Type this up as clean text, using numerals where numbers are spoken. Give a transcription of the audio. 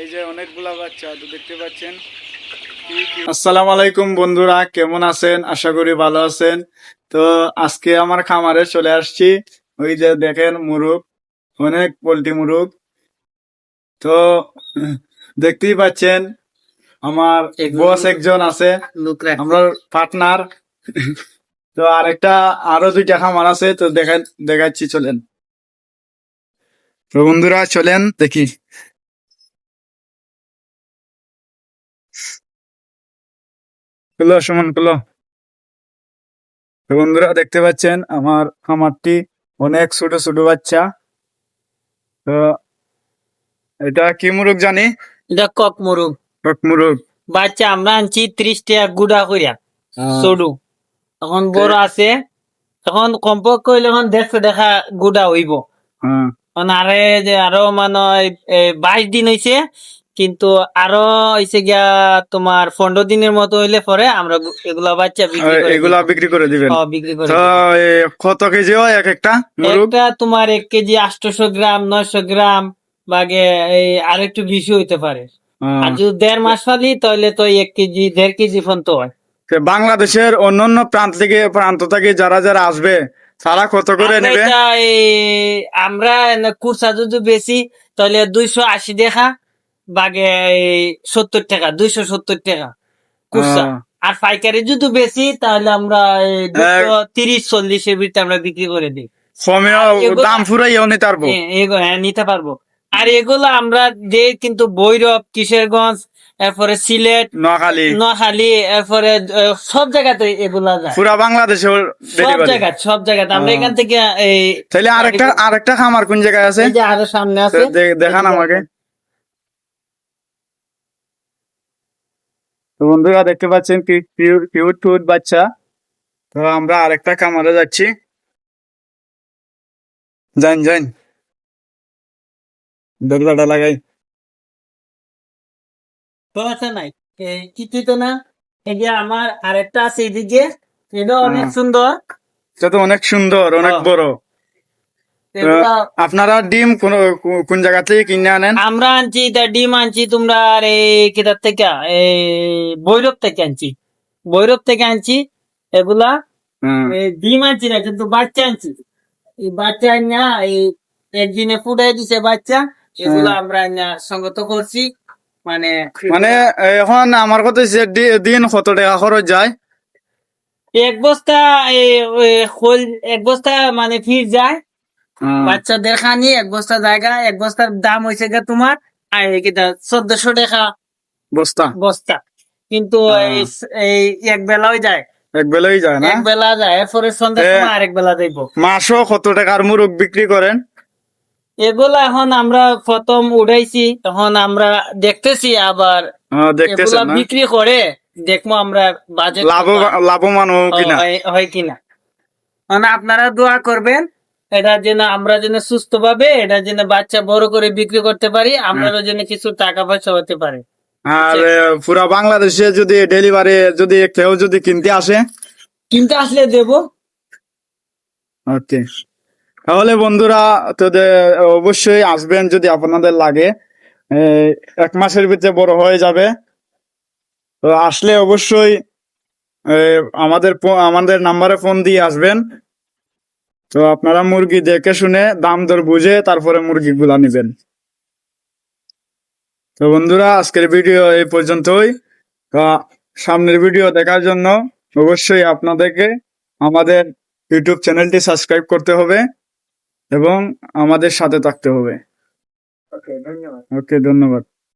এই যে অনেকগুলা বাচ্চা তো দেখতে পাচ্ছেন। আসসালামু আলাইকুম বন্ধুরা, কেমন আছেন? আশা করি ভালো আছেন। তো আজকে আমার খামারে চলে আসছি। ওই যে দেখেন মুরগ, অনেক পোল্ট্রি মুরগ। তো দেখতেই পাচ্ছেন আমার বস একজন আছে, আমরা পার্টনার। তো আরো দুইটা খামার আছে, তো দেখাচ্ছি চলেন। তো বন্ধুরা চলেন দেখি। সুমন তো বন্ধুরা দেখতে পাচ্ছেন আমার খামারটি, অনেক ছোট ছোট বাচ্চা। তো এটা কি মুরগ জানি? এটা কক মুরগ। কক মুরগ বাচ্চা আমরা আনছি 30 টাকা গুড়া করিয়া সরু। এখন বড় আছে, এখন কমপক্ষে হইলে এখন 150 টাকা গুড়া হইব। আরো মানে 22 দিন হইছে, কিন্তু আরো হইছে গিয়া তোমার 15 দিনের মতো হইলে পরে আমরা এগুলা বাচ্চা বিক্রি করে দিবেন। বিক্রি করে তো কত কেজি হয় এক একটা মুরগ? একটা তোমার 1 কেজি 800 গ্রাম 900 গ্রাম বাগে আর একটু বেশি হইতে পারে। আর যদি 1.5 মাস ফালি তাহলে তো 1 কেজি 1.5 কেজি পর্যন্ত হয়। বাংলাদেশের অন্যান্য প্রান্ত থেকে যারা যারা আসবে তারা কত করে নেবে? আমরা কুরসা যদি বেশি তাহলে 280 টাকা বাগে 70 টাকা, 270 টাকা কুরসা। আর পাইকারি যদি বেশি তাহলে আমরা 230-40 এর ভিতরে আমরা বিক্রি করে দিই। দাম ফুরাইও নিতে পারবো। হ্যাঁ নিতে পারবো। আর এগুলো আমরা যে কিন্তু ভৈরব, কিশোরগঞ্জ, এরপরে সিলেট, নোয়াখালী, এরপরে সব জায়গাতে এগুলা যায়, পুরা বাংলাদেশে সব জায়গাতে আমরা এখান থেকে তাহলে আরেকটা খামার কোন জায়গায় আছে? এই যে আরো সামনে আছে, দেখান আমাকে। তো বন্ধুরা দেখতে পাচ্ছেন কি কিউট বাচ্চা। তো আমরা আরেকটা খামারে যাচ্ছি। যান দরজাটা লাগাই। সমস্যা নাই, কিছুই তো না। এই যে আমার আরেকটা আছে এদিকে, এটা অনেক সুন্দর। এটা তো অনেক সুন্দর, অনেক বড়। আপনারা ডিম কোন জায়গা থেকে কিনে আনেন? আমরা আনছি ডিম আনছি তোমরা এই কেদার থেকে, ভৈরব থেকে আনছি। ভৈরব থেকে আনছি এগুলা। ডিম আনছি না, কিন্তু বাচ্চা আনছি। এই বাচ্চা আনা এই একদিনে ফুটাই দিছে বাচ্চা। এগুলা আমরা সংগত করছি। মানে এখন আমার কথা দিন কত টাকা খরচ যায়? এক বস্তা এক বস্তা মানে ফির যায় বাচ্চাদের খানি। এক বস্তা জায়গা, এক বস্তার দাম হয়েছে গা তোমার 1400 টাকা বস্তা। কিন্তু এই এক বেলাও যায়, এক বেলাই যায় না? এক বেলা যায়, এরপরে সন্ধ্যার সময় আরেক বেলা যাইব। মাসও কত টাকার মুরগ বিক্রি করেন? এগুলা এখন আমরা প্রথম উঠাইছি, এখন আমরা দেখতেছি আবার এগুলা বিক্রি করে দেখবো আমরা বাজেট লাভবান হয় কিনা। মানে আপনারা দোয়া করবেন এটা যেন আমরা যেন সুস্থ ভাবে এটা যেন বাচ্চা বড় করে বিক্রি করতে পারি, আমরাও যেন কিছু টাকা পয়সা হতে পারে। আর পুরা বাংলাদেশে যদি ডেলিভারি যদি কেউ যদি কিনতে আসলে দেব। ওকে, তাহলে বন্ধুরা তো অবশ্যই আসবেন যদি আপনাদের লাগে। 1 মাসের ভিতরে বড় হয়ে যাবে। তো আসলে অবশ্যই আমাদের নাম্বারে ফোন দিয়ে আসবেন। তো আপনারা মুরগি দেখে শুনে দাম দর বুঝে তারপরে মুরগিগুলা নেবেন। তো বন্ধুরা আজকের ভিডিও এই পর্যন্তই। সামনের ভিডিও দেখার জন্য অবশ্যই আপনাদেরকে আমাদের ইউটিউব চ্যানেলটি সাবস্ক্রাইব করতে হবে এবং আমাদের সাথে থাকতে হবে। ওকে, ধন্যবাদ।